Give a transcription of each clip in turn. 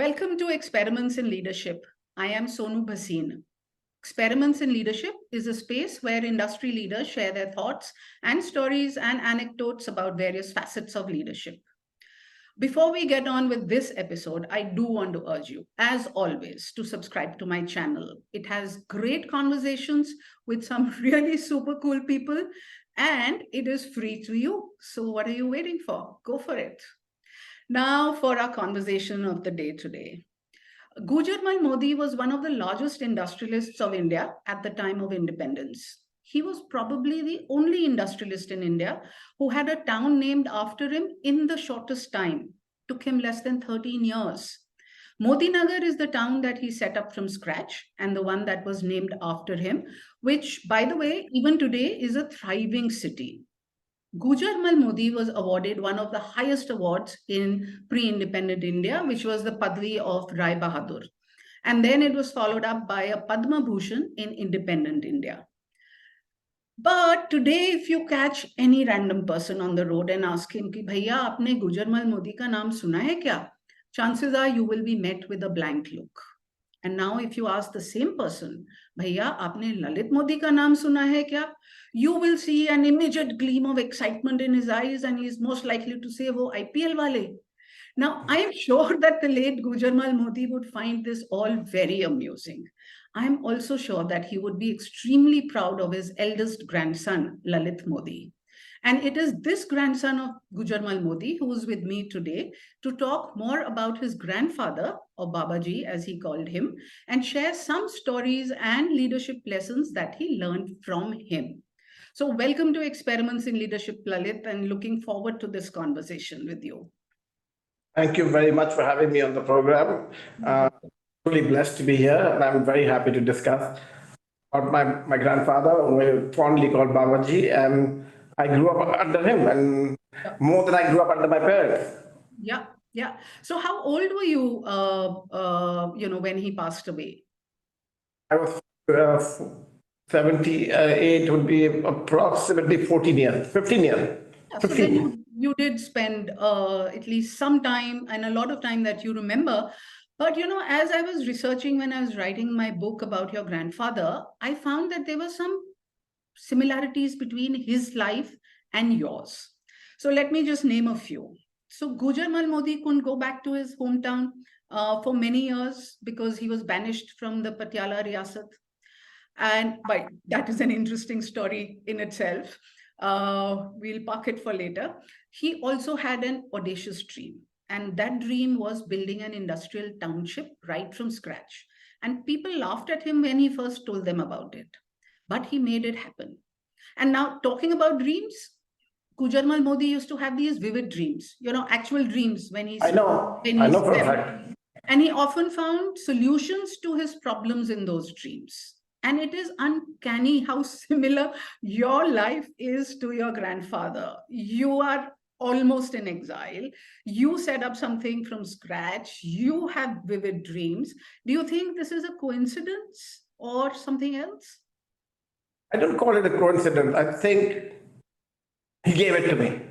Welcome to Experiments in Leadership. I am Sonu Bhasin. Experiments in Leadership is a space where industry leaders share their thoughts and stories and anecdotes about various facets of leadership. Before we get on with this episode, I do want to urge you, as always, to subscribe to my channel. It has great conversations with some really super cool people, and it is free to you. So, what are you waiting for? Go for it. Now, for our conversation of the day today. Gujarmal Modi was one of the largest industrialists of India at the time of independence. He was probably the only industrialist in India who had a town named after him in the shortest time. Took him less than 13 years. Modinagar is the town that he set up from scratch and the one that was named after him, which, by the way, even today is a thriving city. Gujarmal Modi was awarded one of the highest awards in pre-independent India, which was the Padvi of Rai Bahadur. And then it was followed up by a Padma Bhushan in independent India. But today, if you catch any random person on the road and ask him, कि भैया आपने गुजरमल मोदी का नाम सुना है क्या? Chances are you will be met with a blank look. And now if you ask the same person, भैया आपने ललित मोदी का नाम सुना है क्या? You will see an immediate gleam of excitement in his eyes and he is most likely to say, वो IPL वाले. Now, I am sure that the late Gujarmal Modi would find this all very amusing. I am also sure that he would be extremely proud of his eldest grandson, Lalit Modi. And it is this grandson of Gujarmal Modi who is with me today to talk more about his grandfather, or Babaji as he called him, and share some stories and leadership lessons that he learned from him. So welcome to Experiments in Leadership, Lalit, and looking forward to this conversation with you. Thank you very much for having me on the program. Really blessed to be here, and I'm very happy to discuss about my grandfather, who we fondly called Babaji, and I grew up under him, and more than I grew up under my parents. Yeah. So how old were you, when he passed away? I was 78, would be approximately 14 years, 15 years. Yeah, so then you did spend at least some time and a lot of time that you remember. But, as I was researching when I was writing my book about your grandfather, I found that there were some similarities between his life and yours. So let me just name a few. So Gujarmal Modi couldn't go back to his hometown for many years because he was banished from the Patiala Riyasat. But that is an interesting story in itself. We'll park it for later. He also had an audacious dream. And that dream was building an industrial township right from scratch. And people laughed at him when he first told them about it. But he made it happen. And now talking about dreams, Gujarmal Modi used to have these vivid dreams, actual dreams when he's... I know for a fact. And he often found solutions to his problems in those dreams. And it is uncanny how similar your life is to your grandfather. You are almost in exile. You set up something from scratch. You have vivid dreams. Do you think this is a coincidence or something else? I don't call it a coincidence. I think he gave it to me.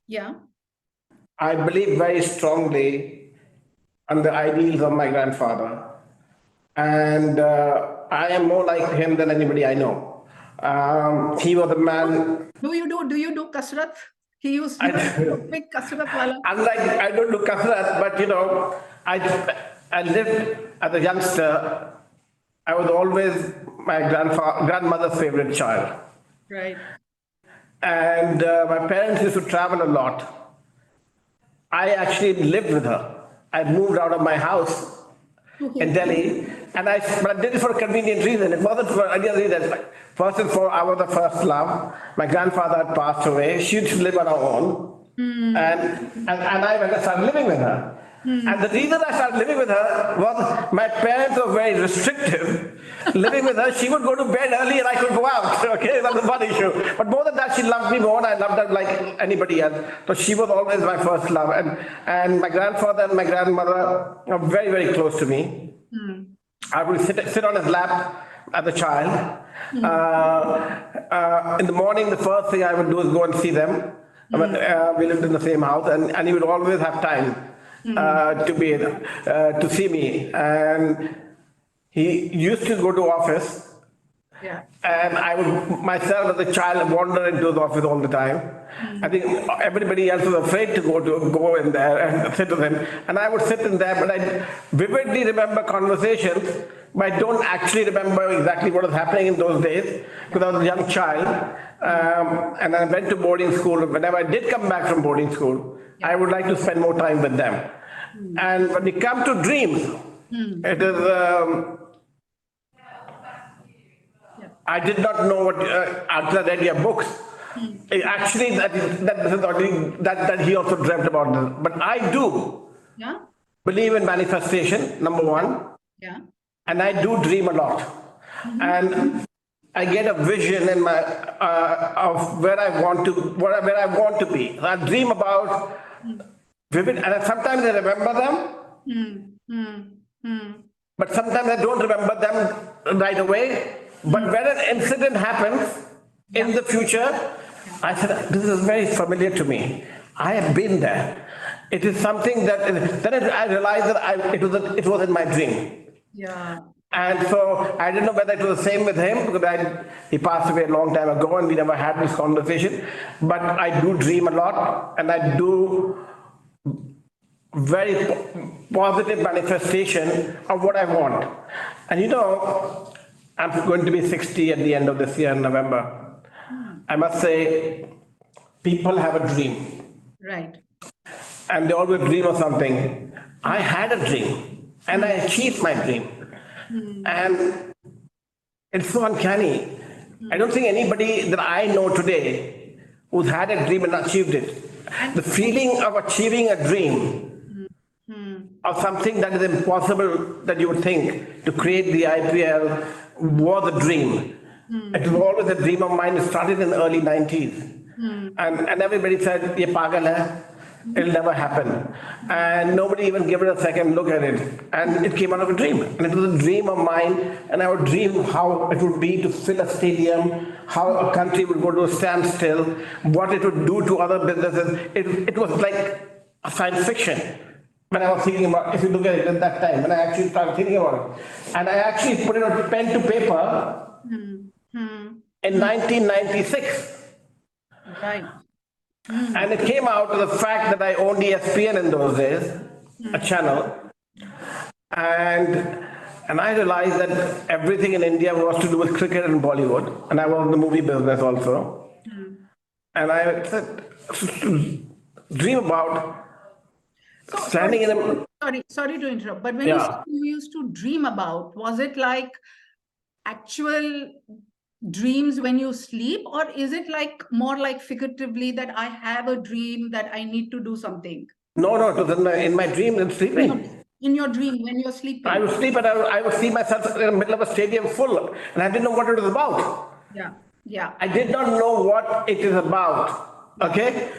Yeah. I believe very strongly on the ideals of my grandfather. And I am more like him than anybody I know. He was a man... Do you do kasrat? He used to be a big kasrat wala. Unlike, I don't do kasrat, but I lived as a youngster. I was always my grandmother's favorite child. Right. And my parents used to travel a lot. I actually lived with her. I moved out of my house in Delhi, but I did it for a convenient reason. It wasn't for any other reason. First and foremost, I was the first love. My grandfather had passed away. She used to live on her own. And I went and started living with her. And the reason I started living with her was my parents were very restrictive. Living with her, she would go to bed early and I could go out. Okay, that was one issue. But more than that, she loved me more and I loved her like anybody else. So she was always my first love. And my grandfather and my grandmother are very, very close to me. I would sit on his lap as a child. In the morning, the first thing I would do is go and see them. We lived in the same house and he would always have time. to see me. And he used to go to office. Yeah. And I would myself as a child wander into the office all the time. I think everybody else was afraid to go in there and sit with him. And I would sit in there, but I vividly remember conversations, but I don't actually remember exactly what was happening in those days because I was a young child. And I went to boarding school. Whenever I did come back from boarding school, I would like to spend more time with them. And when we come to dreams, it is. I did not know what after I read your books. Actually, that he also dreamt about this. But I do believe in manifestation. Number one, and I do dream a lot, and I get a vision in my of where I want to be. I dream about vivid, and sometimes I remember them, but sometimes I don't remember them right away. But when an incident happens in the future, I said, this is very familiar to me. I have been there. It is something that, then I realized that it was in my dream. Yeah. And so I didn't know whether it was the same with him because he passed away a long time ago and we never had this conversation. But I do dream a lot and I do very positive manifestation of what I want. And you know, I'm going to be 60 at the end of this year in November. I must say, people have a dream. Right. And they always dream of something. I had a dream and I achieved my dream. And it's so uncanny. I don't think anybody that I know today who's had a dream and achieved it. The feeling of achieving a dream of something that is impossible that you would think to create the IPL was a dream. It was always a dream of mine. It started in the early 90s. And everybody said, ye pagal hai. It'll never happen. And nobody even gave it a second look at it. And it came out of a dream. And it was a dream of mine. And I would dream how it would be to fill a stadium, how a country would go to a standstill, what it would do to other businesses. It was like a science fiction. When I was thinking about, if you look at it at that time, when I actually started thinking about it. And I actually put it on pen to paper in 1996. Right. And it came out of the fact that I owned ESPN in those days, a channel. And I realized that everything in India was to do with cricket and Bollywood. And I was in the movie business also. And I said, dream about standing in a... Sorry to interrupt, but when you used to dream about, was it like actual dreams when you sleep, or is it like more like figuratively that I have a dream that I need to do something? No, it was in my dream and sleeping. In your dream when you're sleeping? I would sleep and I would see myself in the middle of a stadium full and I didn't know what it was about. Yeah. I did not know what it is about. Okay?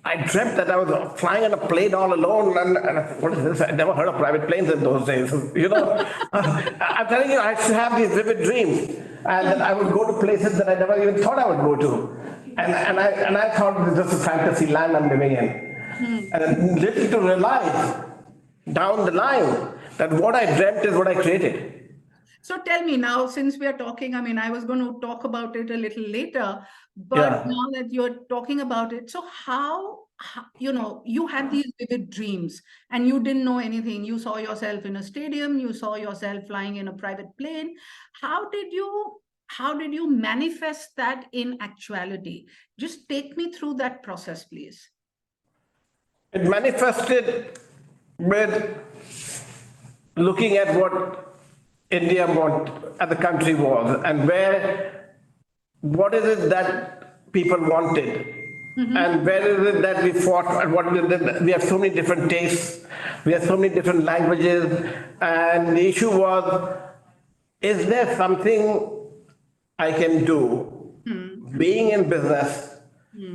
I dreamt that I was flying on a plane all alone, and what is this? I never heard of private planes in those days. You know, I'm telling you, I used to have these vivid dreams, and then I would go to places that I never even thought I would go to, and I thought this is a fantasy land I'm living in, and then little to realize down the line that what I dreamt is what I created. So tell me now, since we are talking, I mean, I was going to talk about it a little later, but now that you're talking about it, so how, you know, you had these vivid dreams and you didn't know anything. You saw yourself in a stadium, you saw yourself flying in a private plane. How did you manifest that in actuality? Just take me through that process, please. It manifested with looking at what India as a country was, and what is it that people wanted, and where is it that we fought, and what is it, we have so many different tastes, we have so many different languages, and the issue was, is there something I can do? Being in business,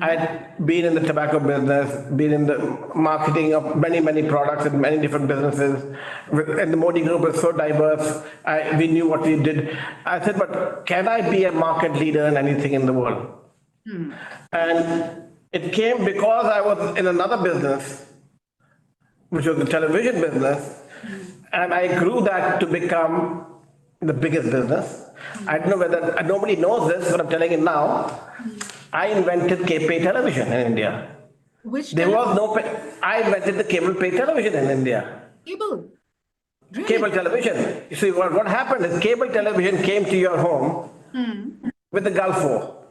I'd been in the tobacco business, been in the marketing of many, many products in many different businesses. And the Modi group is so diverse. We knew what we did. I said, but can I be a market leader in anything in the world? And it came because I was in another business which was the television business, and I grew that to become the biggest business. I don't know whether nobody knows this, but I'm telling it now. I invented pay television in India. Which There was no pay. I invented the cable pay television in India. cable? Really? Cable television. You see, what happened is cable television came to your home with the Gulf War.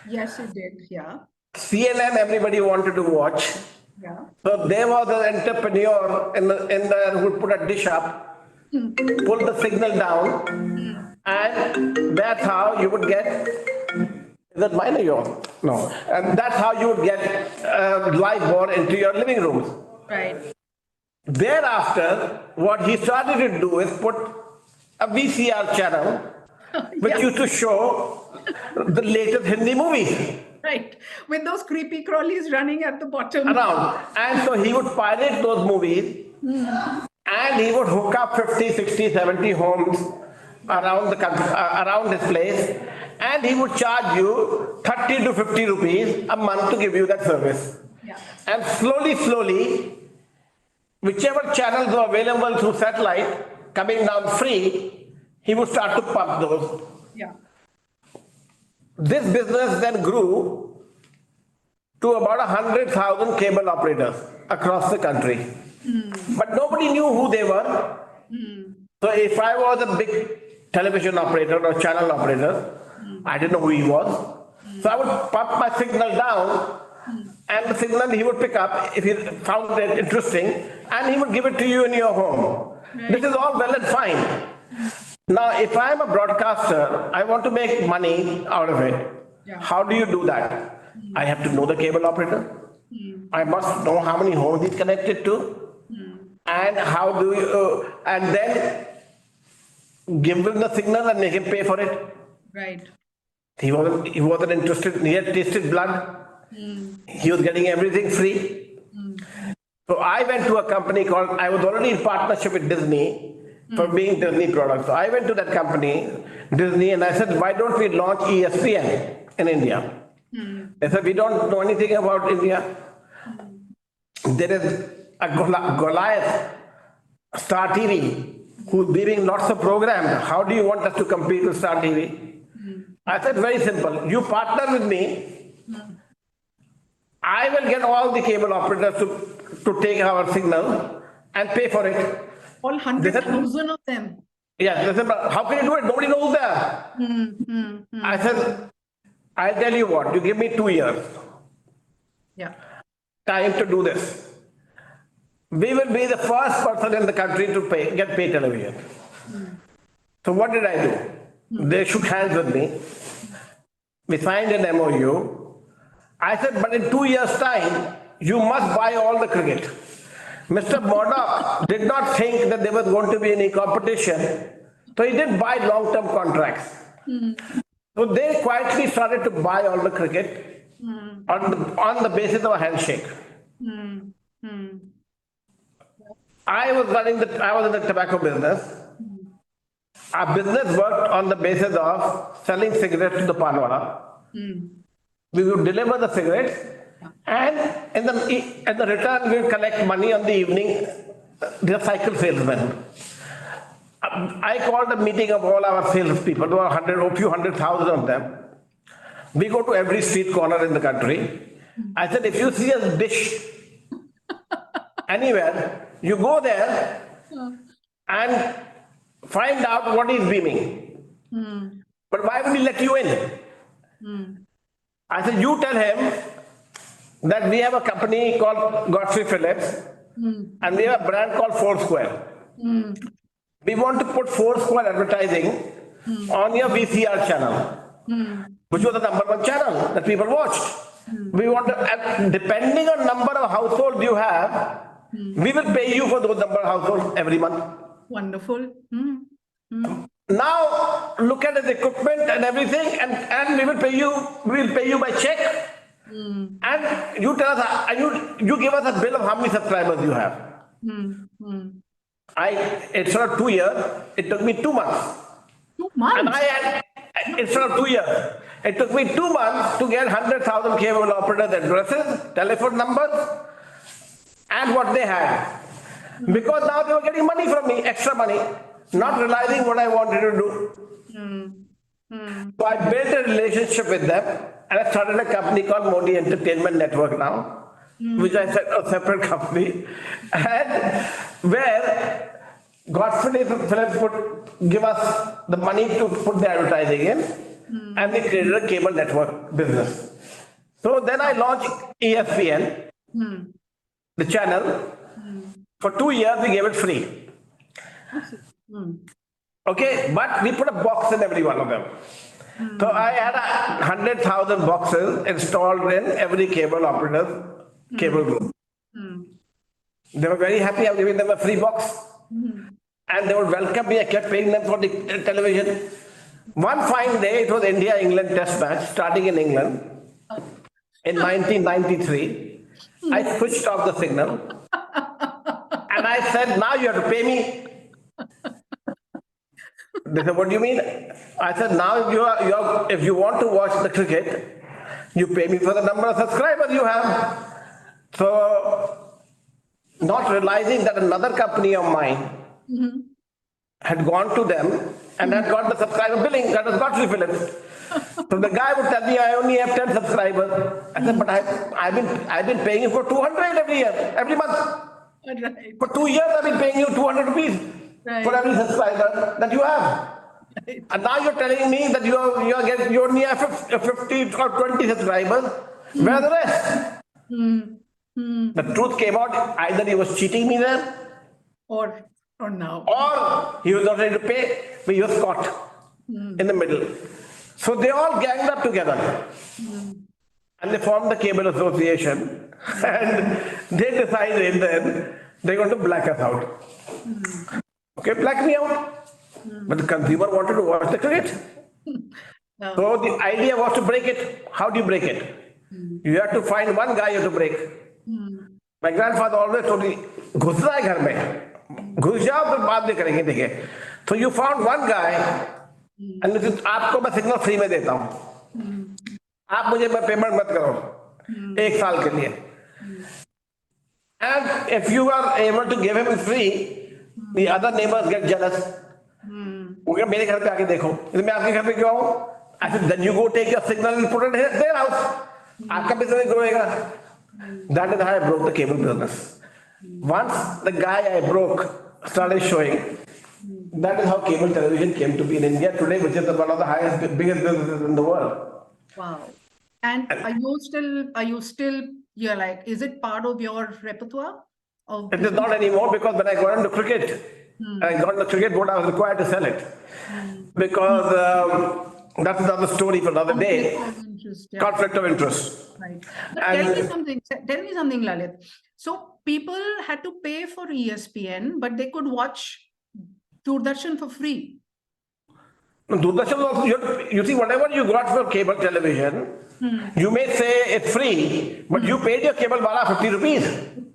Yes, it did. Yeah. CNN, everybody wanted to watch. Yeah. So there was an entrepreneur in the who would put a dish up, pull the signal down, and that's how you would get. Is that mine or yours? No. And that's how you would get live ball into your living rooms. Right. Thereafter, what he started to do is put a VCR channel, which Yeah. used to show the latest Hindi movies. Right. With those creepy crawlies running at the bottom. Around. And so he would pirate those movies and he would hook up 50, 60, 70 homes around the country, around this place, and he would charge you 30 to 50 rupees a month to give you that service. Yeah. And slowly, whichever channels were available through satellite coming down free, he would start to pump those. Yeah. This business then grew to about 100,000 cable operators across the country. But nobody knew who they were. So if I was a big television operator or channel operator, I didn't know who he was. So I would pump my signal down, and the signal he would pick up if he found it interesting, and he would give it to you in your home. Right. This is all well and fine. Now, if I'm a broadcaster, I want to make money out of it. Yeah. How do you do that? I have to know the cable operator. I must know how many homes he's connected to, and how do you, and then give him the signal and make him pay for it. Right. He wasn't interested. He had tasted blood. He was getting everything free. So I went to a company called. I was already in partnership with Disney for being Disney products. So I went to that company, Disney, and I said, why don't we launch ESPN in India? They said, we don't know anything about India. There is a Goliath, Star TV, who's giving lots of programs. How do you want us to compete with Star TV? I said, very simple. You partner with me. I will get all the cable operators to take our signal and pay for it. All 100,000 of them. Yeah, they said, but how can you do it? Nobody knows that. I said, I'll tell you what, you give me 2 years Yeah. time to do this. We will be the first person in the country to get pay television. So what did I do? They shook hands with me. We signed an MOU. I said, but in 2 years' time, you must buy all the cricket. Mr. Murdoch did not think that there was going to be any competition, so he did buy long-term contracts. So they quietly started to buy all the cricket on the basis of a handshake. I was in the tobacco business. Our business worked on the basis of selling cigarettes to the panwala. We would deliver the cigarettes, and in the return we would collect money on the evening. The cycle salesmen. I called a meeting of all our salespeople. There were a few 100,000 of them. We go to every street corner in the country. I said, if you see a dish anywhere, you go there and find out what is beaming. But why would he let you in? I said, you tell him that we have a company called Godfrey Phillips and we have a brand called Foursquare. We want to put Foursquare advertising on your VCR channel, which was the #1 channel that people watched. We want to, depending on number of households you have, we will pay you for those number of households every month. Wonderful. Now look at the equipment and everything, and we will pay you by check. And you tell us, you give us a bill of how many subscribers you have. Instead of 2 years, it took me 2 months. 2 months? And instead of 2 years, it took me 2 months to get 100,000 cable operators addresses, telephone numbers, and what they had. because now they were getting money from me, extra money, not realizing what I wanted to do. So I built a relationship with them and I started a company called Modi Entertainment Network now, which I said a separate company, and where Godfrey Phillips would give us the money to put the advertising in, and we created a cable network business. So then I launched ESPN, the channel. For 2 years, we gave it free. Okay, but we put a box in every one of them. So I had 100,000 boxes installed in every cable operator's cable group. They were very happy. I was giving them a free box. And they would welcome me. I kept paying them for the television. One fine day, it was India-England test match, starting in England. In 1993, I switched off the signal. And I said, now you have to pay me. They said, what do you mean? I said, now if you want to watch the cricket, you pay me for the number of subscribers you have. So, not realizing that another company of mine had gone to them and had got the subscriber billing, that was Godfrey Phillips. So the guy would tell me, I only have 10 subscribers. I said, but I've been paying you for 200 every year, every month. Right. For 2 years, I've been paying you 200 rupees for every subscriber that you have. Right. And now you're telling me that you only have 50 or 20 subscribers. Where are the rest? The truth came out, either he was cheating me there, or now, or he was not ready to pay, but he was caught in the middle. So they all ganged up together. And they formed the Cable Association. And they decided then they're going to black us out. Okay, black me out. But the consumer wanted to watch the cricket. No. So the idea was to break it. How do you break it? You have to find one guy you have to break. My grandfather always told me, घुस रहा है घर में, घुस जाओ तो बाद में करेंगे देखे. So you found one guy, and this is, आपको मैं सिग्नल फ्री में देता हूँ. आप मुझे पेमेंट मत करो 1 साल के लिए. And if you are able to give him free, the other neighbors get jealous. वो मेरे घर पे आके देखो, मैं आपके घर पे क्यों आऊँ? I said, then you go take your signal and put it in their house. आपका business growेगा. That is how I broke the cable business. Once the guy I broke started showing, that is how cable television came to be in India today, which is one of the biggest businesses in the world. Wow. And are you still, you're like, is it part of your repertoire? It is not anymore, because when I got into cricket, I got into cricket board, I was required to sell it. Because that's another story for another day. Conflict of interest. Right. But tell me something, Lalit. So people had to pay for ESPN, but they could watch Doordarshan for free. Doordarshan also, you see, whatever you got for cable television, you may say it's free, but you paid your cable wala 50 rupees.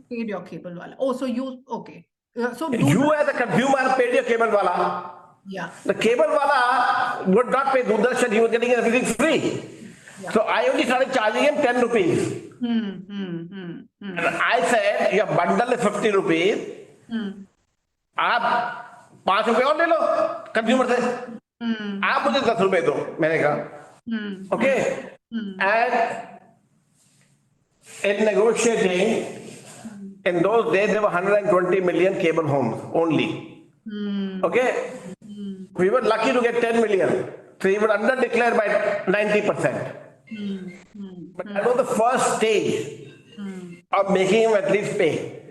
Paid your cable wala. Oh, so you, okay. So you as a consumer paid your cable wala. Yeah. The cable wala would not pay Doordarshan, he was getting everything free. Yeah. So I only started charging him 10 rupees. And I said, your bundle is 50 rupees. आप 5 रुपए और ले लो consumer से. आप मुझे 10 रुपए दो, मैंने कहा. Okay. And in negotiating, in those days there were 120 million cable homes only. Okay. We were lucky to get 10 million. So he would under declare by 90%. But that was the first stage of making him at least pay.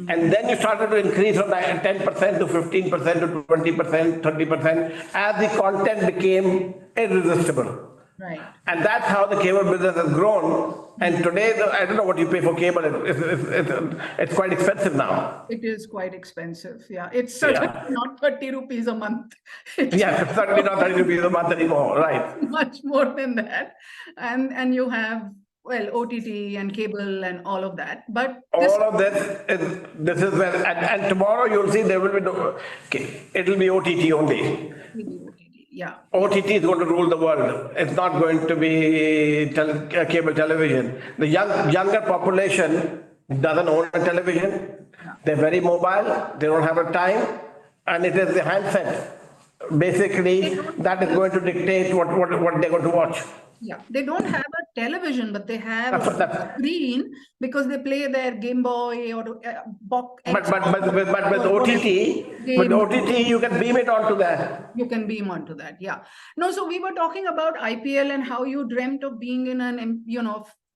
And then you started to increase from 10% to 15% to 20%, 30% as the content became irresistible. Right. And that's how the cable business has grown. And today, I don't know what you pay for cable. It's quite expensive now. It is quite expensive. Yeah. It's certainly not 30 rupees a month. It's certainly not 30 rupees a month anymore. Right. Much more than that. And you have, well, OTT and cable and all of that. But all of this is where, and tomorrow you'll see there will be no, it'll be OTT only. Yeah. OTT is going to rule the world. It's not going to be cable television. The younger population doesn't own a television. They're very mobile, they don't have a time, and it is the handset. Basically, that is going to dictate what they're going to watch. Yeah, they don't have a television, but they have That's, a that's, screen because they play their Game Boy or but with game. OTT, you can beam it onto that. You can beam onto that. Yeah. No, so we were talking about IPL and how you dreamt of being in an,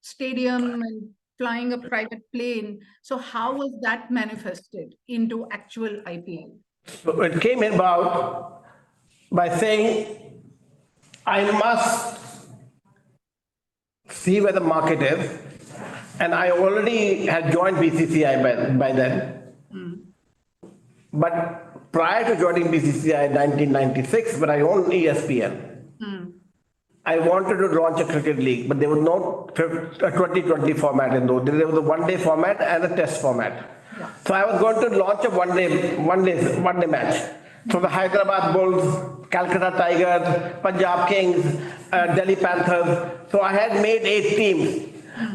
stadium and flying a private plane. So how was that manifested into actual IPL? So it came about by saying, I must see where the market is. And I already had joined BCCI by then. But prior to joining BCCI in 1996, when I owned ESPN, I wanted to launch a cricket league, but there was no 2020 format in those. There was a one-day format and a test format. Yeah. So I was going to launch a one-day match. So the Hyderabad Bulls, Calcutta Tigers, Punjab Kings, Delhi Panthers. So I had made 8 teams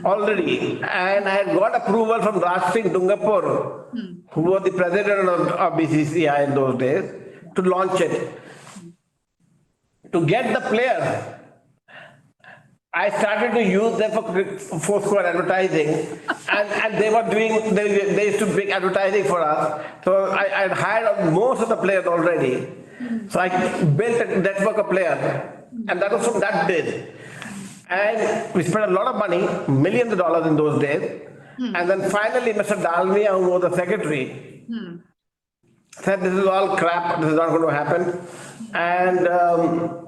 already, and I had got approval from Raj Singh Dungapur, who was the president of BCCI in those days, to launch it. To get the players, I started to use them for Foursquare advertising, and they used to make advertising for us. So I had hired most of the players already. So I built a network of players, and that was from that day. And we spent a lot of money, millions of dollars in those days. And then finally, Mr. Dalmia, who was the secretary, said, this is all crap, this is not going to happen. And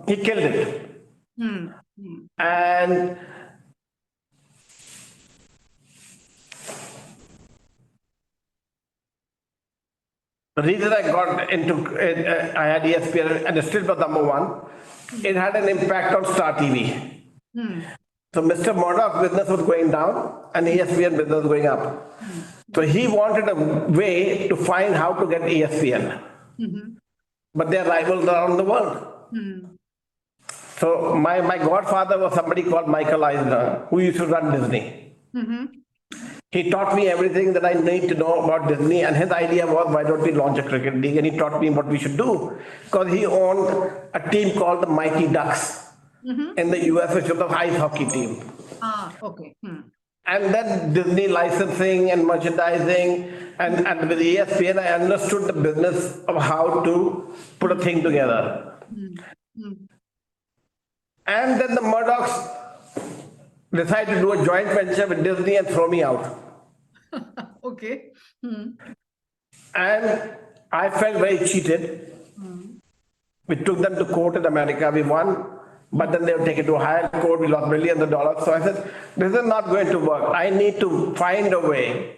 he killed it. And the reason I got into I had ESPN and it still was number one, it had an impact on Star TV. So Mr. Murdoch's business was going down and ESPN business was going up. So he wanted a way to find how to get ESPN. But they're rivals around the world. So my godfather was somebody called Michael Eisner, who used to run Disney. He taught me everything that I need to know about Disney, and his idea was, why don't we launch a cricket league? And he taught me what we should do, because he owned a team called the Mighty Ducks in the US, which was the ice hockey team. Okay. And then Disney licensing and merchandising, and with ESPN, I understood the business of how to put a thing together. And then the Murdochs decided to do a joint venture with Disney and throw me out. Okay. And I felt very cheated. We took them to court in America, we won, but then they would take it to a higher court, we lost millions of dollars. So I said, this is not going to work. I need to find a way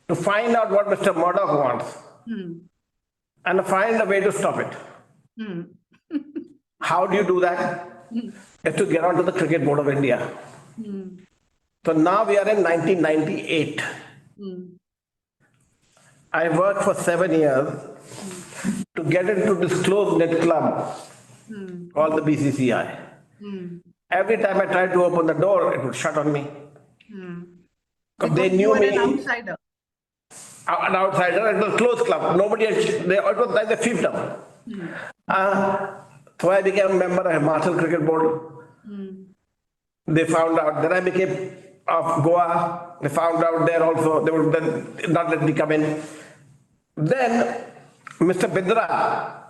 to find out what Mr. Murdoch wants and to find a way to stop it. How do you do that? Is to get onto the Cricket Board of India. So now we are in 1998. I worked for 7 years to get into this closed-knit club called the BCCI. Every time I tried to open the door, it would shut on me. Because they knew me. An outsider. An outsider. It was a closed club. Nobody had, it was like the fiefdom. So I became a member of Himachal Cricket Board. They found out. Then I became of Goa. They found out there also. They would then not let me come in. Then Mr. Bindra,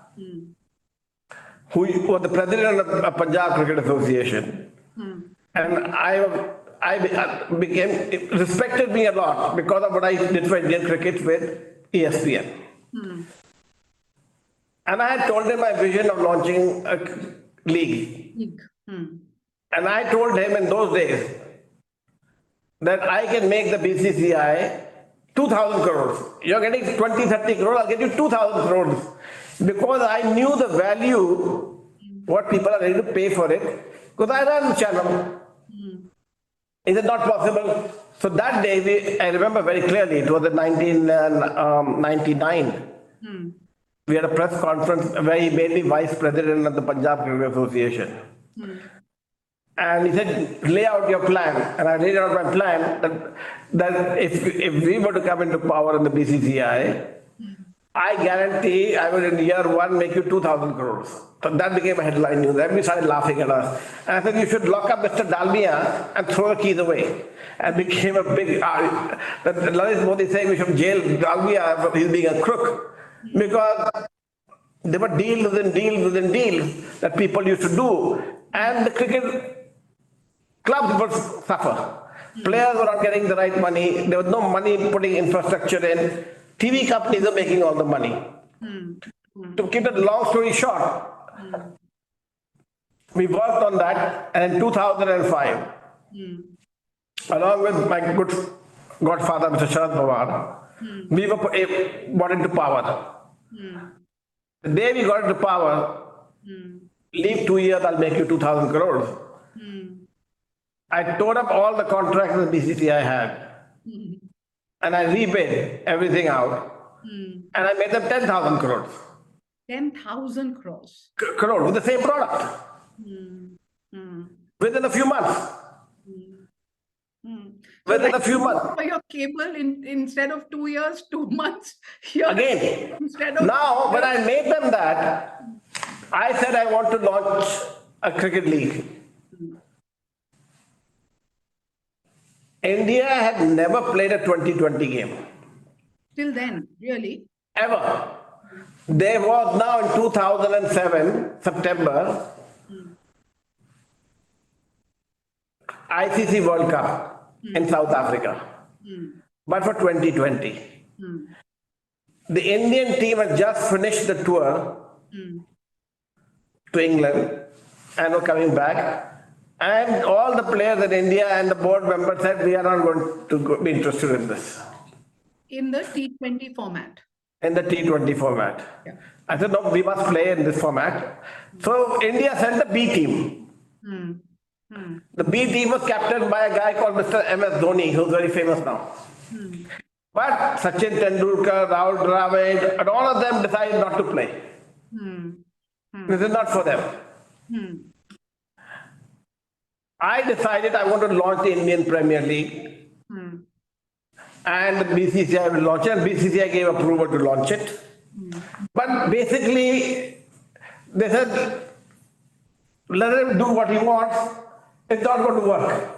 who was the president of Punjab Cricket Association, and I became respected me a lot because of what I did for Indian cricket with ESPN. And I had told him my vision of launching a league. And I told him in those days that I can make the BCCI 2,000 crores. You're getting 20, 30 crores, I'll get you 2,000 crores. Because I knew the value, what people are ready to pay for it, because I ran the channel. Is it not possible? So that day, I remember very clearly, it was in 1999. We had a press conference where he made me vice president of the Punjab Cricket Association. And he said, lay out your plan. And I laid out my plan that if we were to come into power in the BCCI, I guarantee I will in year one make you 2,000 crores. So that became a headline news. Everybody started laughing at us. And I said, you should lock up Mr. Dalmia and throw the keys away. And became a big, Lalit Modi saying we should jail Dalmia for his being a crook. Because there were deals within deals within deals that people used to do. And the cricket clubs would suffer. Players were not getting the right money. There was no money putting infrastructure in. TV companies are making all the money. To keep it long story short, we worked on that, and in 2005, along with my good godfather, Mr. Sharad Pawar, we were brought into power. The day we got into power, leave 2 years, I'll make you 2,000 crores. I tore up all the contracts that BCCI had. And I rebid everything out. And I made them 10,000 crores. 10,000 crores. Crores with the same product. Within a few months. Within a few months. For your cable, instead of 2 years, 2 months. Again, now when I made them that, I said I want to launch a cricket league. India had never played a 2020 game. Till then, really? Ever. There was now in 2007, September, ICC World Cup in South Africa. But for 2020. The Indian team had just finished the tour to England and were coming back. And all the players in India and the board members said, we are not going to be interested in this. In the T20 format. In the T20 format. Yeah. I said, no, we must play in this format. So India sent the B team. The B team was captained by a guy called Mr. MS Dhoni, who's very famous now. But Sachin Tendulkar, Rahul Dravid, and all of them decided not to play. This is not for them. I decided I want to launch the Indian Premier League. And the BCCI will launch it, and BCCI gave approval to launch it. But basically, they said, let him do what he wants. It's not going to work.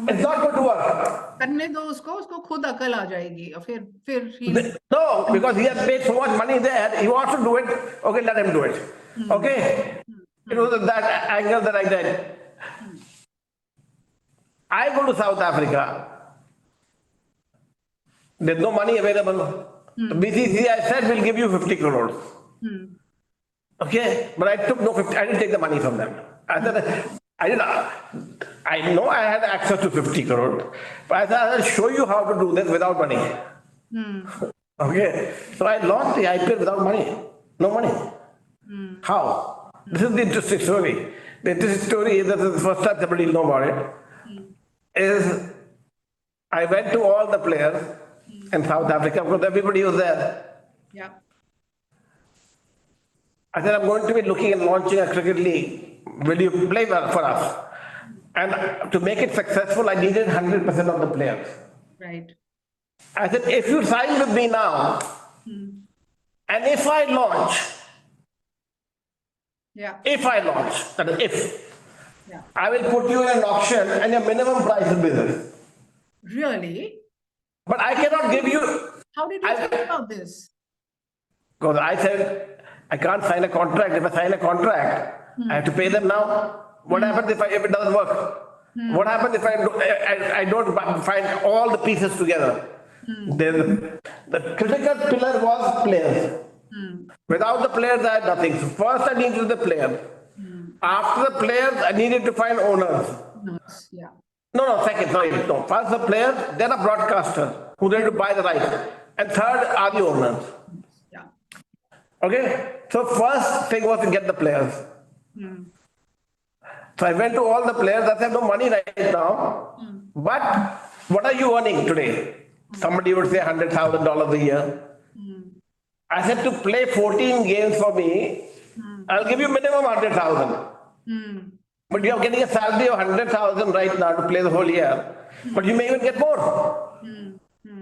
It's not going to work. करने दो उसको खुद अकल आ जाएगी और फिर No, because he has paid so much money there, he wants to do it. Okay, let him do it. Okay? It was that angle that I did. I go to South Africa. There's no money available. The BCCI said we'll give you 50 crores. Okay, but I took no 50. I didn't take the money from them. I said I know I had access to 50 crores, but I said I'll show you how to do this without money. Okay, so I launched the IPL without money. No money. How? This is the interesting story. The interesting story is that this is the first time somebody will know about it. Is I went to all the players in South Africa because everybody was there. Yeah. I said, I'm going to be looking at launching a cricket league. Will you play for us? And to make it successful, I needed 100% of the players. Right. I said, if you sign with me now, and if I launch, that is if, I will put you in an auction and your minimum price will be this. Really? But I cannot give you... How did you think about this? Because I said, I can't sign a contract. If I sign a contract, I have to pay them now. What happens if it doesn't work? What happens if I don't find all the pieces together? The critical pillar was players. Without the players, I had nothing. So first I needed the players. After the players, I needed to find owners. Yeah. No. First the players, then a broadcaster who need to buy the rights. And third are the owners. Yeah. Okay? So first thing was to get the players. So I went to all the players. I said, no money right now. But what are you earning today? Somebody would say $100,000 a year. I said, to play 14 games for me, I'll give you minimum 100,000. But you're getting a salary of 100,000 right now to play the whole year. But you may even get more.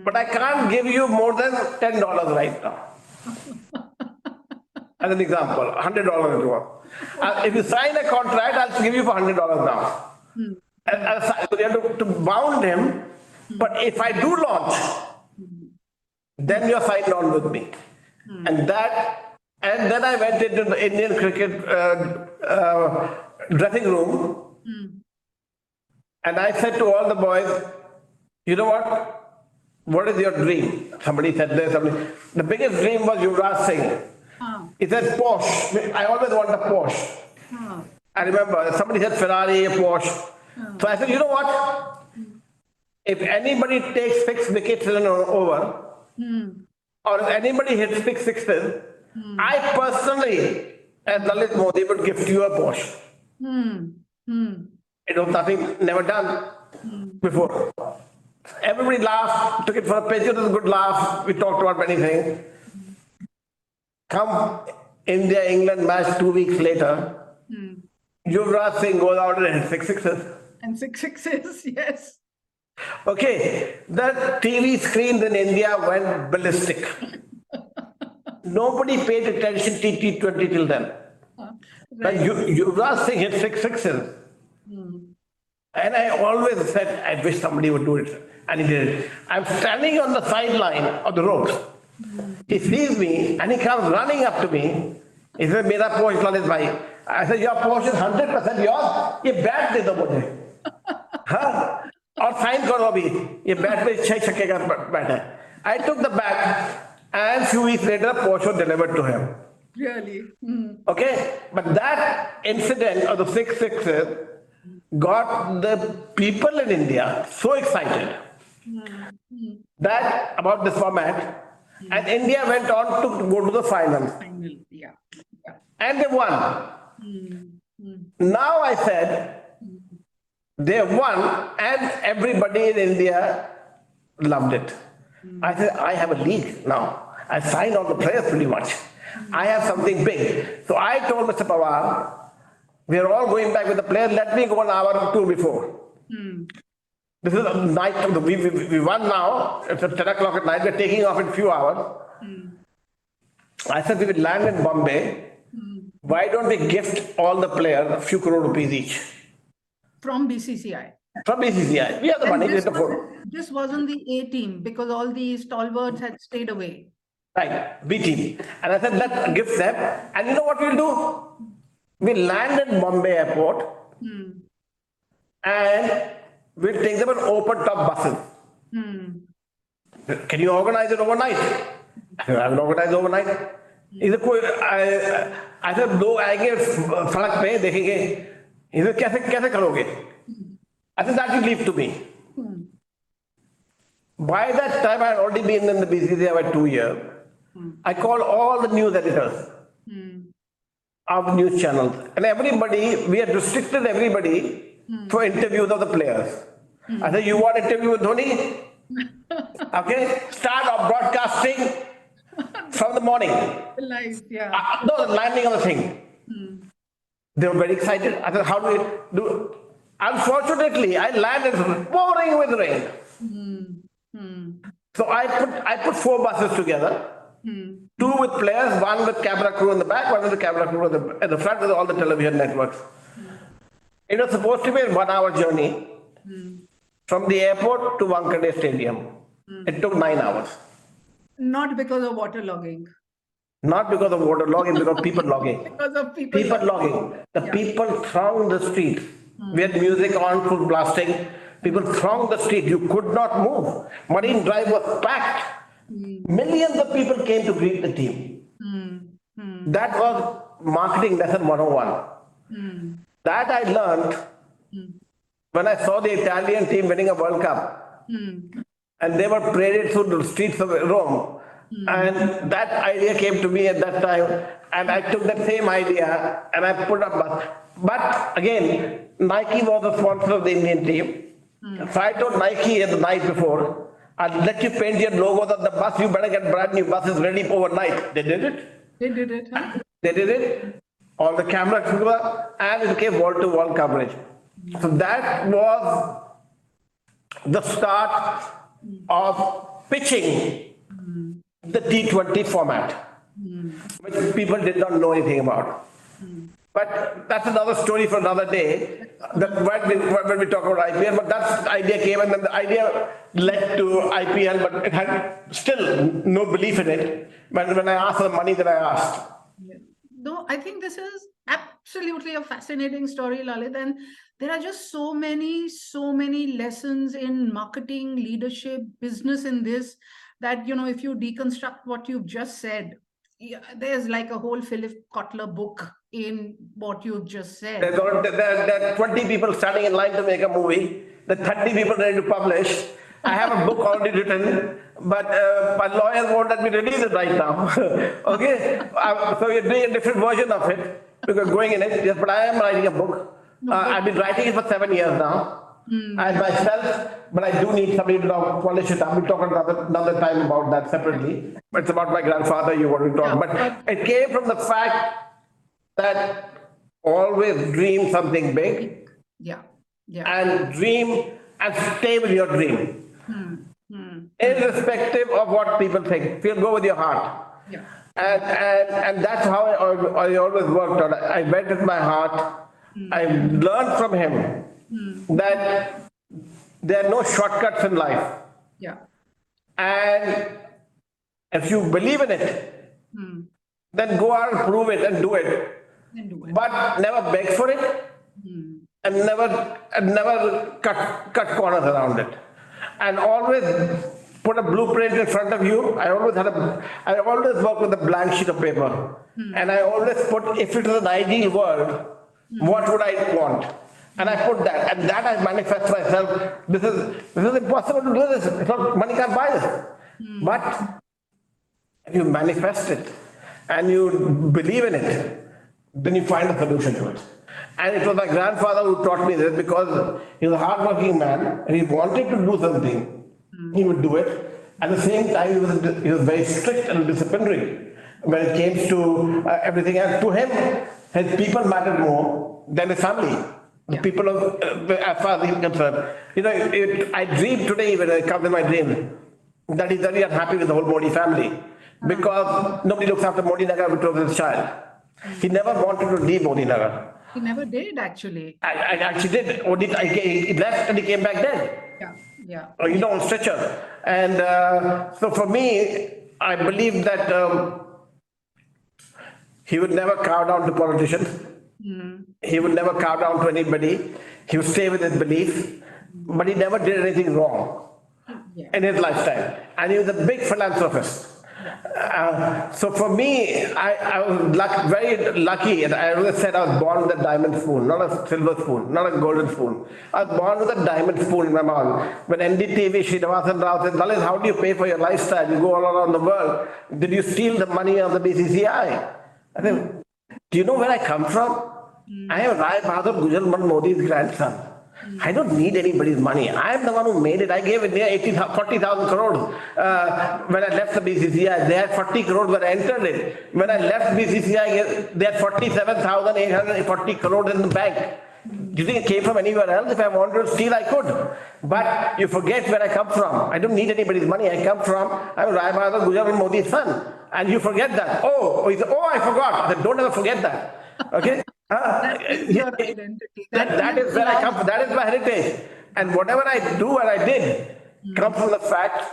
But I can't give you more than $10 right now. As an example, $100 if you want. If you sign a contract, I'll give you for $100 now. So you have to bound him. But if I do launch, then you're signed on with me. And then I went into the Indian cricket dressing room, and I said to all the boys, you know what? What is your dream? Somebody said this. The biggest dream was Yuvraj Singh. He said Porsche. I always want a Porsche. I remember somebody said Ferrari, a Porsche. So I said, you know what? If anybody takes 6 wickets in an over, or if anybody hits 6 sixes, I personally, as Lalit Modi, would gift you a Porsche. It was nothing, never done before. Everybody laughed, took it for a picture, it was a good laugh. We talked about many things. Come India-England match 2 weeks later, Yuvraj Singh goes out and hits 6 sixes. And 6 sixes, yes. Okay, the TV screens in India went ballistic. Nobody paid attention to T20 till then. But Yuvraj Singh hit 6 sixes. And I always said, I wish somebody would do it. And he did it. I'm standing on the sideline of the ropes. He sees me and he comes running up to me. He said, Mera Porsche, Lalit bhai. I said, your Porsche is 100% yours. Ye bat de do mujhe. Huh? Or sign karo abhi. Ye bat pe 6 छक्के का bat hai. I took the bat and a few weeks later, Porsche was delivered to him. Really? Okay? But that incident of the 6 sixes got the people in India so excited that about this format, and India went on to go to the finals. Yeah. And they won. Now I said, they won and everybody in India loved it. I said, I have a league now. I signed all the players pretty much. I have something big. So I told Mr. Pawar, we are all going back with the players. Let me go an hour or two before. This is a night. We won now. It's at 10 o'clock at night. We're taking off in a few hours. I said, we will land in Bombay. Why don't we gift all the players a few crore rupees each? From BCCI. From BCCI. We have the money. This wasn't the A team because all the stalwarts had stayed away. Right, B team. And I said, let's gift them. And you know what we'll do? We'll land in Bombay airport and we'll take them on open top buses. Can you organize it overnight? I will organize overnight. I said, लोग आएंगे सड़क पे देखेंगे इसे कैसे करोगे? I said, that you leave to me. By that time, I had already been in the BCCI for 2 years. I called all the news editors of news channels, and everybody, we had restricted everybody for interviews of the players. I said, you want an interview with Dhoni? Okay, start off broadcasting from the morning. Live, yeah. No, the landing of the thing. They were very excited. I said, how do we do? Unfortunately, I landed pouring with rain. So I put 4 buses together. 2 with players, 1 with camera crew in the back, 1 with the camera crew at the front with all the television networks. It was supposed to be a 1-hour journey from the airport to Wankhede Stadium. It took 9 hours. Not because of waterlogging. Not because of waterlogging, because of people logging. Because of people logging. The people thronged the street. We had music on, full blasting. People thronged the street. You could not move. Marine Drive was packed. Millions of people came to greet the team. That was marketing lesson 101. That I learned when I saw the Italian team winning a World Cup. And they were paraded through the streets of Rome. And that idea came to me at that time. And I took that same idea and I put up. But again, Nike was the sponsor of the Indian team. So I told Nike the night before, I'll let you paint your logos on the bus. You better get brand new buses ready overnight. They did it. They did it, huh? They did it. all the cameras, and it became wall-to-wall coverage. So that was the start of pitching the T20 format, which people did not know anything about. But that's another story for another day. That when we talk about IPL, but that idea came, and then the idea led to IPL, but it had still no belief in it. When I asked for the money that I asked. No, I think this is absolutely a fascinating story, Lalit. And there are just so many lessons in marketing, leadership, business in this that, if you deconstruct what you've just said, there's like a whole Philip Kotler book in what you've just said. There are 20 people standing in line to make a movie. There are 30 people ready to publish. I have a book already written, but my lawyers won't let me release it right now. Okay? So we're doing a different version of it. Because going in it, yes, but I am writing a book. I've been writing it for 7 years now. I myself, but I do need somebody to now polish it. I will talk another time about that separately. But it's about my grandfather you want to talk. But it came from the fact that always dream something big. Yeah. And dream and stay with your dream. Irrespective of what people think. Go with your heart. Yeah. And that's how I always worked on. I went with my heart. I learned from him that there are no shortcuts in life. Yeah. And if you believe in it, then go out and prove it and do it. But never beg for it, and never cut corners around it. And always put a blueprint in front of you. I always work with a blank sheet of paper. And I always put, if it was an ideal world, what would I want? And I put that, and that I manifest myself. This is impossible to do this. It's not, money can't buy this. But if you manifest it and you believe in it, then you find a solution to it. And it was my grandfather who taught me this, because he was a hardworking man and he wanted to do something. He would do it. At the same time, he was very strict and disciplinary when it came to everything else. To him, his people mattered more than his family. The people of, as far as he's concerned. I dream today, when it comes in my dream, that he's very unhappy with the whole Modi family, because nobody looks after Modinagar, which was his child. He never wanted to leave Modinagar. He never did, actually. I actually did. He left and he came back dead. Yeah. On stretcher. And so for me, I believe that he would never cow down to politicians. He would never cow down to anybody. He would stay with his belief. But he never did anything wrong in his lifetime. And he was a big philanthropist. So for me, I was very lucky, and I always said I was born with a diamond spoon, not a silver spoon, not a golden spoon. I was born with a diamond spoon in my mouth. When NDTV, Srinivasan Rao said, Lalit, how do you pay for your lifestyle? You go all around the world. Did you steal the money of the BCCI? I said, do you know where I come from? I am Rai Bahadur Gujarmal Modi's grandson. I don't need anybody's money. I am the one who made it. I gave it near 40,000 crores when I left the BCCI. They had 40 crores when I entered it. When I left BCCI, they had 47,840 crores in the bank. Do you think it came from anywhere else? If I wanted to steal, I could. But you forget where I come from. I don't need anybody's money. I'm Rai Bahadur Gujarmal Modi's son. And you forget that. He said, I forgot. I said, don't ever forget that. Okay? That is your identity. That is where I come from. That is my heritage. And whatever I do and I did comes from the fact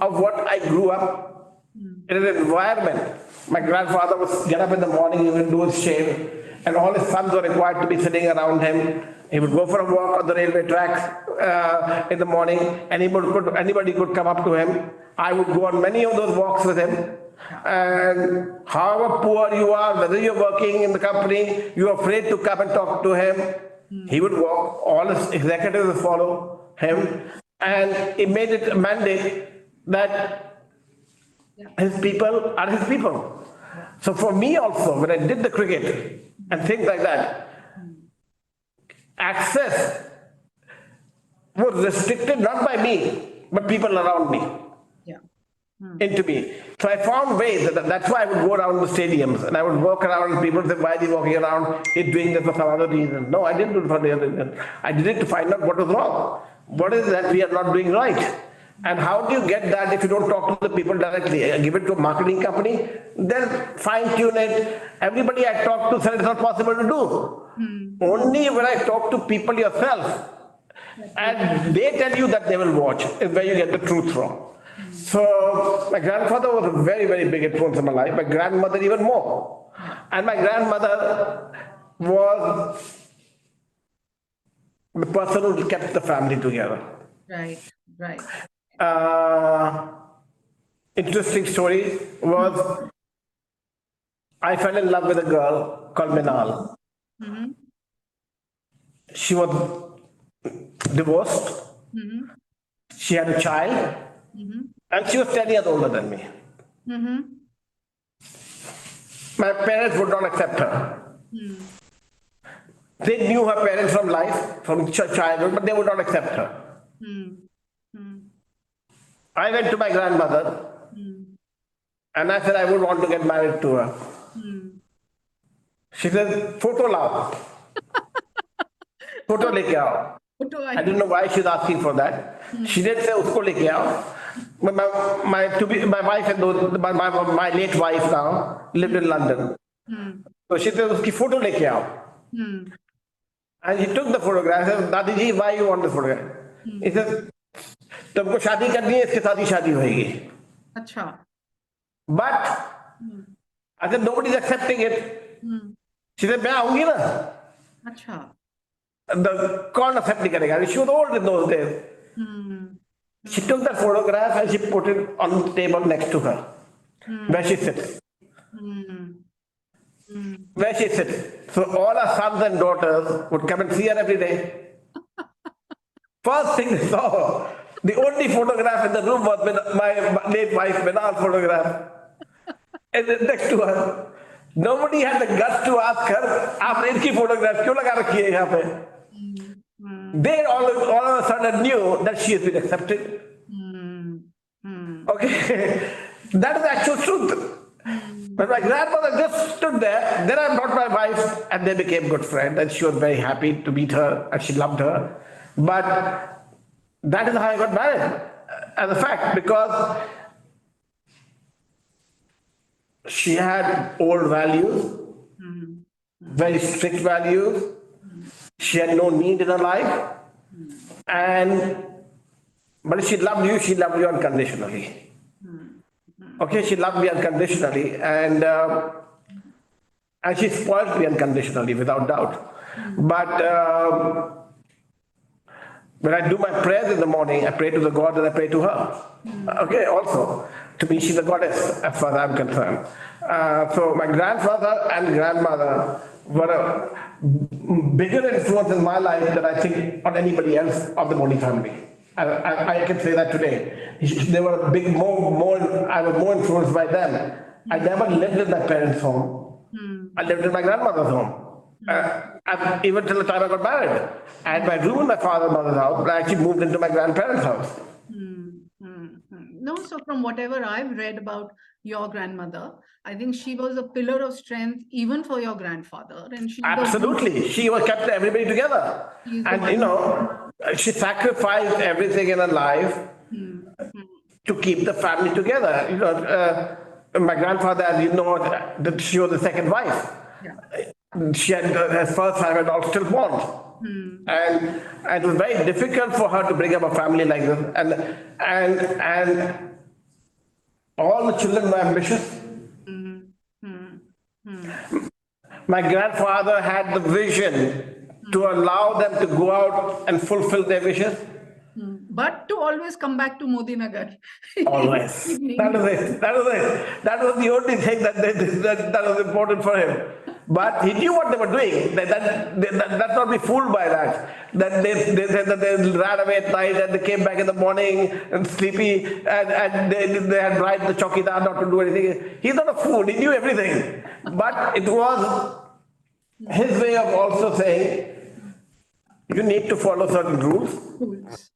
of what I grew up in an environment. My grandfather would get up in the morning, he would do his shave, and all his sons were required to be sitting around him. He would go for a walk on the railway tracks in the morning. Anybody could come up to him. I would go on many of those walks with him. And however poor you are, whether you're working in the company, you're afraid to come and talk to him, he would walk, all his executives would follow him, and he made it a mandate that his people are his people. So for me also, when I did the cricket and things like that, access was restricted not by me, but people around me. into me. So I found ways. That's why I would go around the stadiums and I would walk around and people say, why is he walking around? He's doing this for some other reason. No, I didn't do it for the other reason. I did it to find out what was wrong. What is that we are not doing right? And how do you get that if you don't talk to the people directly? Give it to a marketing company, then fine tune it. Everybody I talk to said it's not possible to do. Only when I talk to people yourself and they tell you that they will watch is where you get the truth from. So my grandfather was a very, very big influence in my life. My grandmother even more. And my grandmother was the person who kept the family together. Right, right. Interesting story was I fell in love with a girl called Minal. She was divorced. She had a child. And she was 10 years older than me. My parents would not accept her. They knew her parents from life, from childhood, but they would not accept her. I went to my grandmother and I said I would want to get married to her. She said, photo lao. Photo leke aao. I didn't know why she was asking for that. She didn't say usko leke aao. My wife and my late wife now lived in London. So she said uski photo leke aao. And he took the photograph and said, Dadi ji, why you want this photograph? He said, तुमको शादी करनी है इसके साथ ही शादी होगी. अच्छा. But I said nobody is accepting it. She said मैं आऊंगी ना. अच्छा. The कौन accept नहीं करेगा? She was old in those days. She took that photograph and she put it on the table next to her, where she sits. Where she sits. So all her sons and daughters would come and see her every day. First thing they saw, the only photograph in the room was my late wife Minal's photograph. And then next to her. Nobody had the guts to ask her, आपने इनकी photograph क्यों लगा रखी है यहाँ पे? They all of a sudden knew that she has been accepted. Okay, that is the actual truth. But my grandmother just stood there. Then I brought my wife and they became good friends and she was very happy to meet her and she loved her. But that is how I got married, as a fact, because she had old values, very strict values. She had no need in her life. But if she loved you unconditionally. Okay, she loved me unconditionally and she spoiled me unconditionally, without doubt. But when I do my prayers in the morning, I pray to the God and I pray to her. Okay, also, to me, she's a goddess as far as I'm concerned. So my grandfather and grandmother were a bigger influence in my life than I think on anybody else of the Modi family. I can say that today. They were a big, I was more influenced by them. I never lived in my parents' home. I lived in my grandmother's home. Even till the time I got married. I had my room in my father and mother's house, but I actually moved into my grandparents' house. No, so from whatever I've read about your grandmother, I think she was a pillar of strength even for your grandfather. And Absolutely. She kept everybody together. And she sacrificed everything in her life to keep the family together. My grandfather, as you know, she was the second wife. Yeah. She had her first wife had all stillborn. And it was very difficult for her to bring up a family like this. And all the children were ambitious. My grandfather had the vision to allow them to go out and fulfill their wishes. But to always come back to Modinagar. Always. That was the only thing that was important for him. But he knew what they were doing. Let's not be fooled by that. That they said that they ran away at night and they came back in the morning and sleepy and they had bribed the chowkidar not to do anything. He's not a fool. He knew everything. But it was his way of also saying, you need to follow certain rules.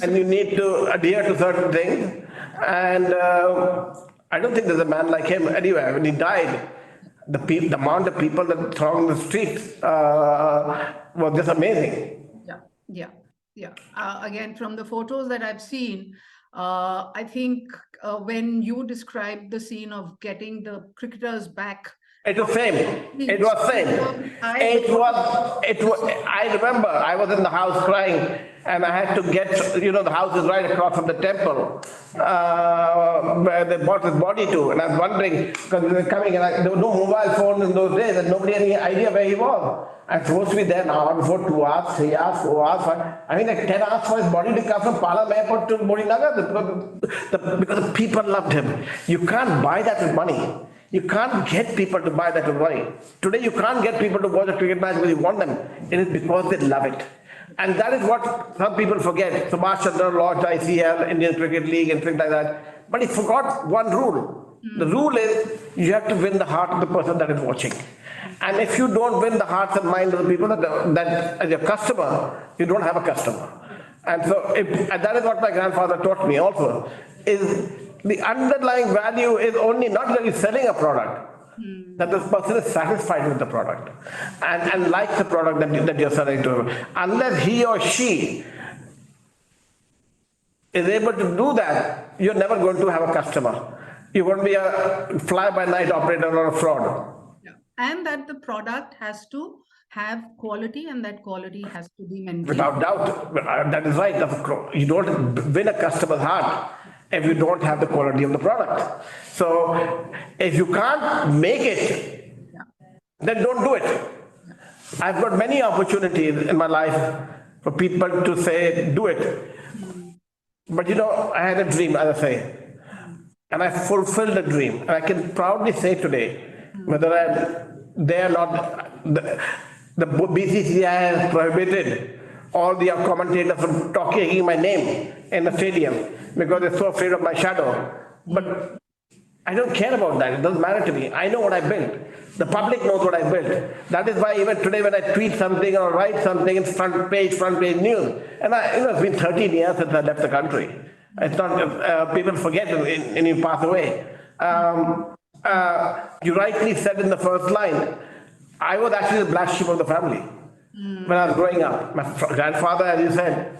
and you need to adhere to certain things. And I don't think there's a man like him anywhere. When he died, the amount of people that thronged the streets was just amazing. Yeah, yeah, yeah. Again, from the photos that I've seen, I think when you described the scene of getting the cricketers back, It was same. It was same. It was. I remember I was in the house crying, and I had to get. The house is right across from the temple where they brought his body to, and I was wondering because they were coming, and there was no mobile phone in those days, and nobody had any idea where he was. I'm supposed to be there now before 2 hours, 3 hours, 4 hours. I mean, like 10 hours for his body to come from Palam Airport to Modinagar because the people loved him. You can't buy that with money. You can't get people to buy that with money. Today, you can't get people to watch a cricket match because you want them. It is because they love it. And that is what some people forget. Subhash Chandra launched ICL, Indian Cricket League, and things like that. But he forgot one rule. The rule is you have to win the heart of the person that is watching. And if you don't win the hearts and minds of the people that as your customer, you don't have a customer. And so and that is what my grandfather taught me also, is the underlying value is only not that you're selling a product, that this person is satisfied with the product and likes the product that you're selling to him. Unless he or she is able to do that, you're never going to have a customer. You're going to be a fly-by-night operator or a fraud. And that the product has to have quality, and that quality has to be maintained. Without doubt. That is right. You don't win a customer's heart if you don't have the quality of the product. So if you can't make it, then don't do it. I've got many opportunities in my life for people to say, do it. But I had a dream, as I say, and I fulfilled the dream. And I can proudly say today, whether they are not, the BCCI has prohibited all the commentators from talking my name in the stadium because they're so afraid of my shadow. But I don't care about that. It doesn't matter to me. I know what I built. The public knows what I built. That is why even today when I tweet something or write something, it's front page news. And it's been 13 years since I left the country. It's not, people forget and you pass away. You rightly said in the first line, I was actually the black sheep of the family when I was growing up. My grandfather, as you said,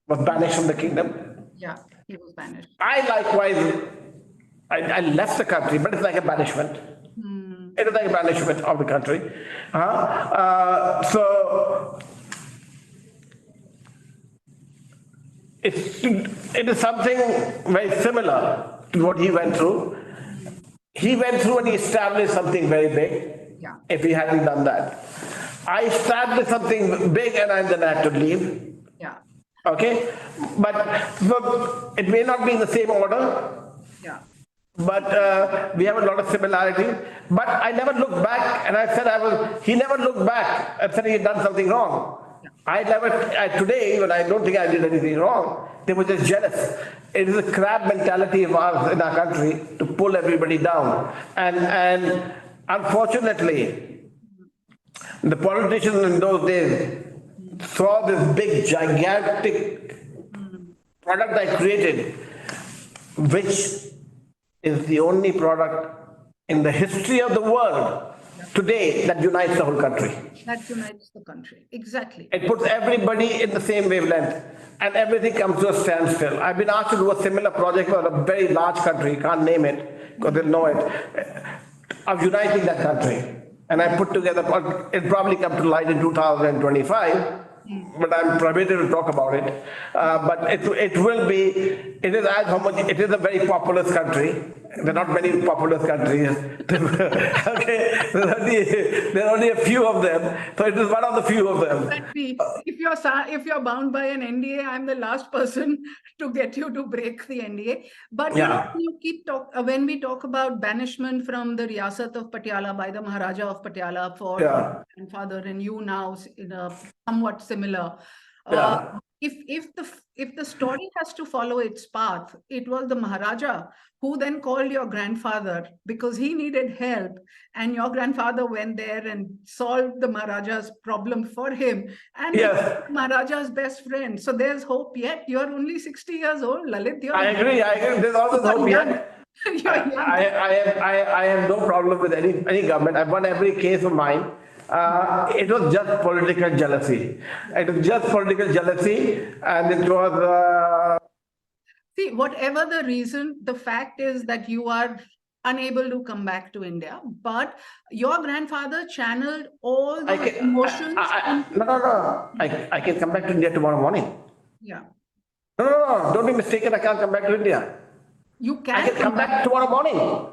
was banished from the kingdom. Yeah, he was banished. I likewise, I left the country, but it's like a banishment. It is like a banishment of the country. So it is something very similar to what he went through. He went through and he established something very big. Yeah. If he hadn't done that, I established something big and then I had to leave. Yeah. Okay, but it may not be in the same order. Yeah. But we have a lot of similarities. But I never looked back, and I said he never looked back and said he had done something wrong. Yeah. Today, even I don't think I did anything wrong. They were just jealous. It is a crab mentality of ours in our country to pull everybody down. And unfortunately, the politicians in those days saw this big, gigantic product I created, which is the only product in the history of the world today that unites the whole country. That unites the country, exactly. It puts everybody in the same wavelength and everything comes to a standstill. I've been asked to do a similar project for a very large country, can't name it because they'll know it, of uniting that country. And I put together, it'll probably come to light in 2025. But I'm permitted to talk about it. But it is a very populous country. There are not many populous countries. Okay, there are only a few of them. So it is one of the few of them. Exactly. If you're bound by an NDA, I'm the last person to get you to break the NDA. But when we talk about banishment from the Riyasat of Patiala by the Maharaja of Patiala for grandfather, and you now in a somewhat similar. if the story has to follow its path, it was the Maharaja who then called your grandfather because he needed help, and your grandfather went there and solved the Maharaja's problem for him and became Yes, Maharaja's best friend. So there's hope yet. You're only 60 years old, Lalit. I agree. I agree. There's always hope You're young. here. You're young. I have no problem with any government. I've won every case of mine. It was just political jealousy. It was just political jealousy, and it was. See, whatever the reason, the fact is that you are unable to come back to India, but your grandfather channeled all I the can, emotions. no. I can come back to India tomorrow morning. Yeah, No. Don't be mistaken. I can't come back to India. you I can can come back tomorrow morning.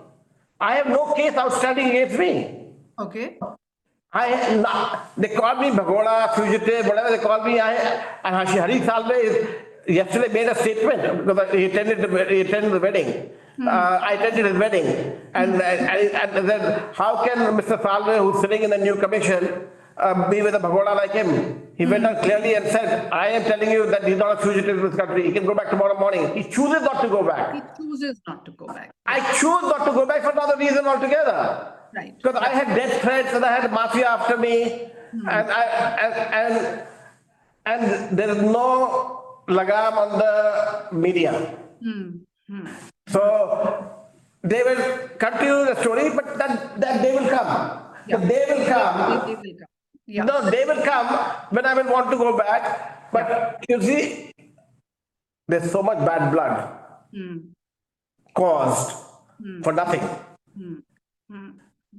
I have no case outstanding against me. Okay. They called me Bhagoda, fugitive, whatever they called me. And Hari Salve yesterday made a statement because he attended the wedding. I attended his wedding. And then how can Mr. Salve, who's sitting in the new commission, be with a Bhagoda like him? He went out clearly and said, I am telling you that he's not a fugitive in this country. He can go back tomorrow morning. He chooses not to go He back. chooses not to go back. I choose not to go back for another reason altogether. Right. Because I had death threats and I had mafia after me, and there is no lagam on the media. So they will continue the story, but that day will come. Yeah. The day will come. They will come. Yeah. No, they will come when I will want to go back. But you see, there's so much bad blood caused for nothing.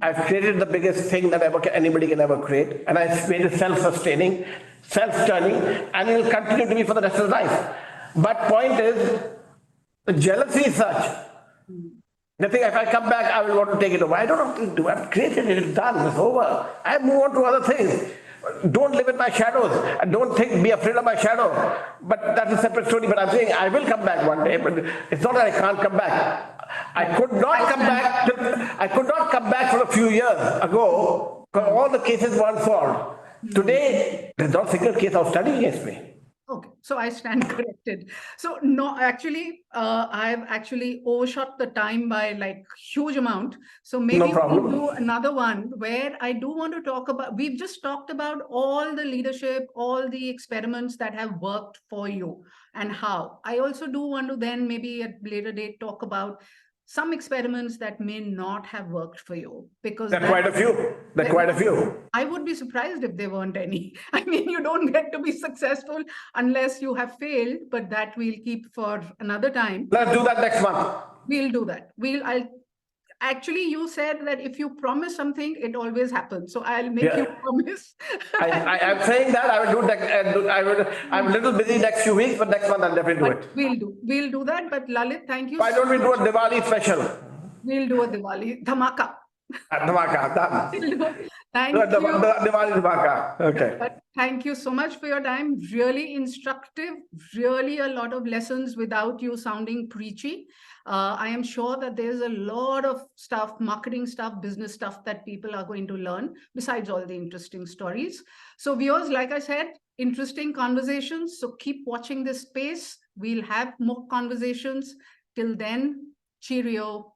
I've created the biggest thing that anybody can ever create, and I've made it self-sustaining, self-turning, and it will continue to be for the rest of life. But point is, the jealousy is such. They think if I come back, I will want to take it over. I don't have to do it. I've created it. It's done. It's over. I move on to other things. Don't live in my shadows. And don't be afraid of my shadow. But that's a separate story. But I'm saying I will come back one day. But it's not that I can't come back. I could not come back. I could not come back for a few years ago because all the cases weren't solved. Today, there's not a single case outstanding against me. Okay, so I stand corrected. So no, actually, I've actually overshot the time by like huge amount. So maybe No problem. we'll do another one where I do want to talk about, we've just talked about all the leadership, all the experiments that have worked for you and how. I also do want to then maybe at a later date talk about some experiments that may not have worked for you because There are quite a few. There are quite a few. I would be surprised if there weren't any. I mean, you don't get to be successful unless you have failed, but that we'll keep for another time. Let's do that next month. We'll do that. Actually, you said that if you promise something, it always happens. So I'll make you promise. I'm saying that I will do that. I'm a little busy next few weeks, but next month I'll definitely do it. We'll do that. But Lalit, thank you. Why don't we do a Diwali special? We'll do a Diwali dhamaka. Dhamaka, done. Thank you. Diwali dhamaka. Okay. But thank you so much for your time. Really instructive, really a lot of lessons without you sounding preachy. I am sure that there's a lot of stuff, marketing stuff, business stuff that people are going to learn besides all the interesting stories. So viewers, like I said, interesting conversations. So keep watching this space. We'll have more conversations. Till then, cheerio.